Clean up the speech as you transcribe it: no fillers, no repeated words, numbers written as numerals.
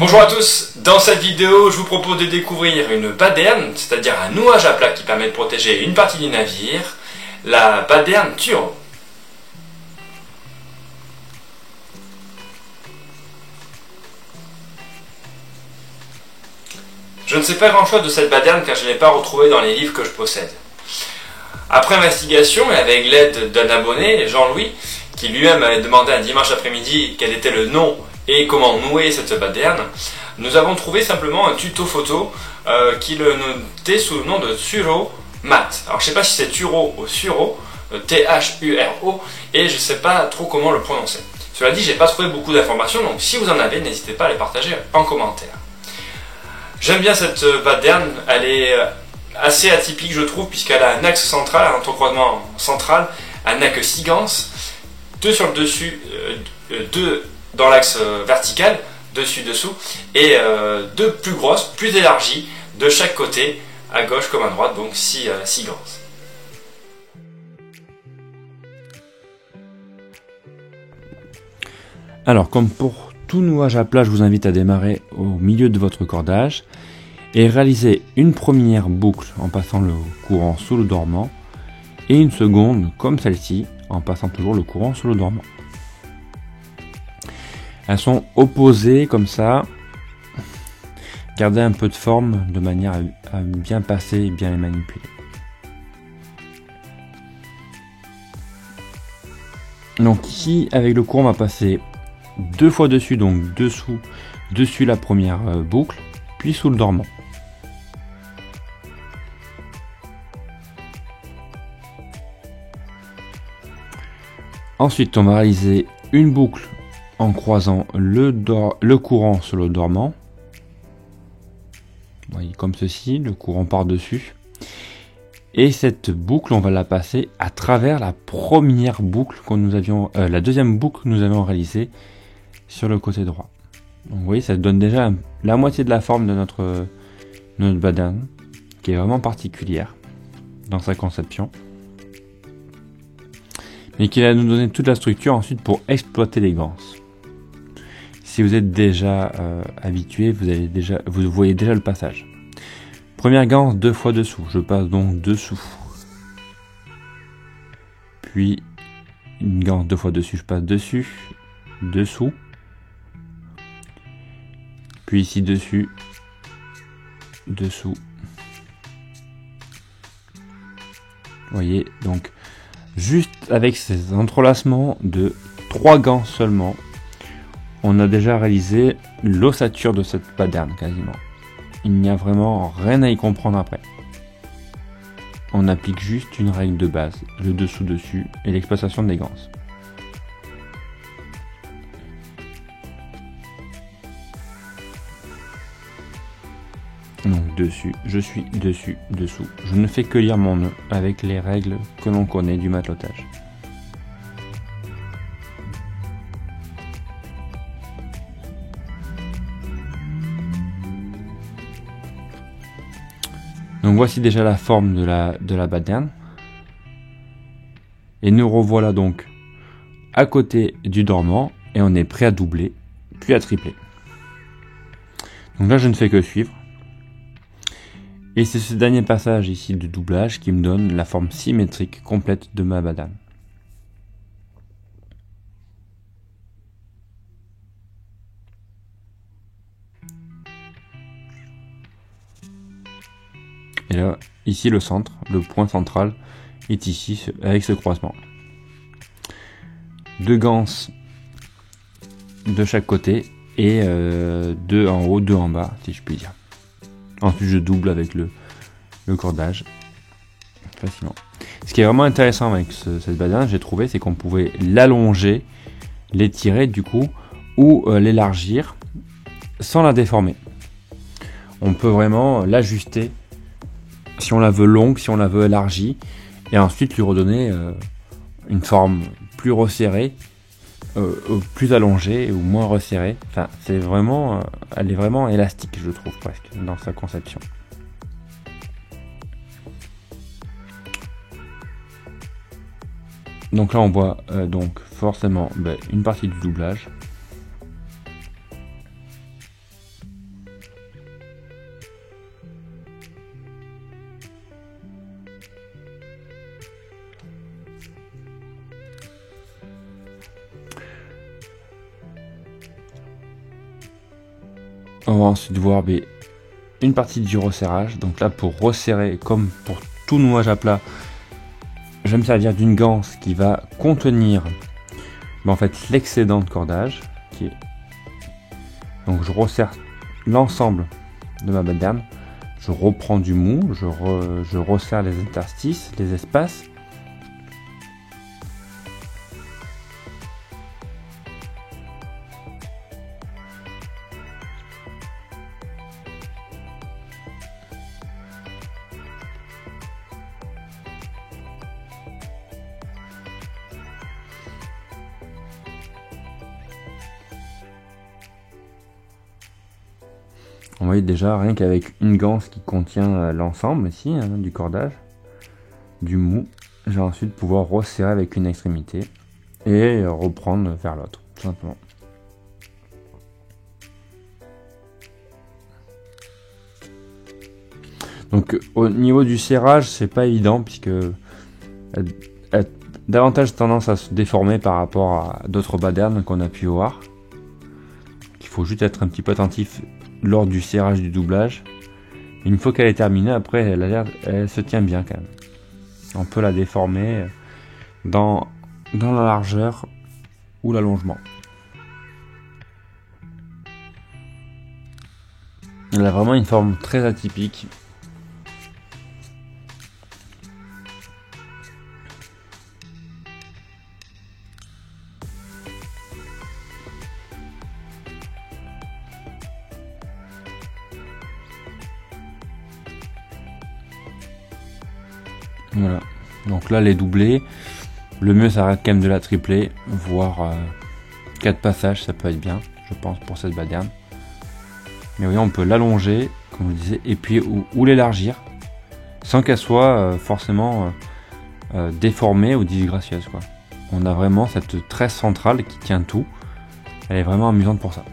Bonjour à tous, dans cette vidéo je vous propose de découvrir une baderne, c'est-à-dire un nouage à plat qui permet de protéger une partie du navire, la baderne Turo. Je ne sais pas grand chose de cette baderne car je ne l'ai pas retrouvée dans les livres que je possède. Après investigation et avec l'aide d'un abonné, Jean-Louis, qui lui-même avait demandé un dimanche après-midi quel était le nom et comment nouer cette baderne, nous avons trouvé simplement un tuto photo qui le notait sous le nom de Turo Mat. Alors je ne sais pas si c'est Turo ou Suro, T-H-U-R-O, et je ne sais pas trop comment le prononcer. Cela dit, j'ai pas trouvé beaucoup d'informations, donc si vous en avez, n'hésitez pas à les partager en commentaire. J'aime bien cette baderne, elle est assez atypique je trouve, puisqu'elle a un axe central, un entrecroisement central, un axe Sigance, deux sur le dessus, deux dans l'axe vertical, dessus-dessous, et deux plus grosses, plus élargies, de chaque côté, à gauche comme à droite, donc Sigance. Alors, comme pour tout nouage à plat, je vous invite à démarrer au milieu de votre cordage et réaliser une première boucle en passant le courant sous le dormant et une seconde comme celle-ci en passant toujours le courant sous le dormant. Elles sont opposées comme ça. Gardez un peu de forme de manière à bien passer et bien les manipuler. Donc ici, avec le courant, on va passer deux fois dessus, donc dessus la première boucle, puis sous le dormant. Ensuite, on va réaliser une boucle en croisant le courant sur le dormant. Vous voyez, comme ceci, le courant par-dessus. Et cette boucle, on va la passer à travers la première boucle que nous avions, la deuxième boucle que nous avions réalisée sur le côté droit. Donc vous voyez, ça donne déjà la moitié de la forme de notre baderne, qui est vraiment particulière dans sa conception, mais qui va nous donner toute la structure ensuite pour exploiter les ganses. Si vous êtes déjà habitué, vous voyez déjà le passage. Première ganse, deux fois dessous. Je passe donc dessous. Puis une ganse deux fois dessus, je passe dessus, dessous. Puis ici dessus, dessous. Vous voyez, donc juste avec ces entrelacements de 3 ganses seulement, on a déjà réalisé l'ossature de cette baderne quasiment. Il n'y a vraiment rien à y comprendre après. On applique juste une règle de base, le dessous-dessus et l'exploitation des ganses. Donc dessus, je suis dessus, dessous. Je ne fais que lire mon nœud avec les règles que l'on connaît du matelotage. Donc voici déjà la forme de la baderne. Et nous revoilà donc à côté du dormant et on est prêt à doubler, puis à tripler. Donc là je ne fais que suivre. Et c'est ce dernier passage ici de doublage qui me donne la forme symétrique complète de ma baderne. Et là, ici le centre, le point central est ici avec ce croisement. Deux ganses de chaque côté et deux en haut, deux en bas, si je puis dire. Ensuite, je double avec le cordage facilement. Ce qui est vraiment intéressant avec cette baderne, j'ai trouvé, c'est qu'on pouvait l'allonger, l'étirer du coup, ou l'élargir sans la déformer. On peut vraiment l'ajuster si on la veut longue, si on la veut élargie, et ensuite lui redonner une forme plus resserrée, plus allongée ou moins resserrée. Enfin, c'est vraiment, elle est vraiment élastique, je trouve presque dans sa conception. Donc là, on voit donc forcément une partie du doublage. On va ensuite voir une partie du resserrage. Donc là, pour resserrer, comme pour tout nouage à plat, je vais me servir d'une ganse qui va contenir en fait l'excédent de cordage. Donc je resserre l'ensemble de ma baderne. Je reprends du mou, je resserre les interstices, les espaces. Vous voyez déjà, rien qu'avec une ganse qui contient l'ensemble ici, du cordage, du mou, je vais ensuite pouvoir resserrer avec une extrémité et reprendre vers l'autre, tout simplement. Donc au niveau du serrage, c'est pas évident puisque elle a davantage tendance à se déformer par rapport à d'autres badernes qu'on a pu voir. Il faut juste être un petit peu attentif lors du serrage du doublage. Une fois qu'elle est terminée, après elle se tient bien quand même. On peut la déformer dans la largeur ou l'allongement. Elle a vraiment une forme très atypique. Voilà, donc là les doublés, le mieux ça reste quand même de la tripler, voire 4 passages, ça peut être bien, je pense, pour cette baderne. Mais oui, on peut l'allonger, comme je disais, et puis ou l'élargir, sans qu'elle soit forcément déformée ou disgracieuse, quoi. On a vraiment cette tresse centrale qui tient tout, elle est vraiment amusante pour ça.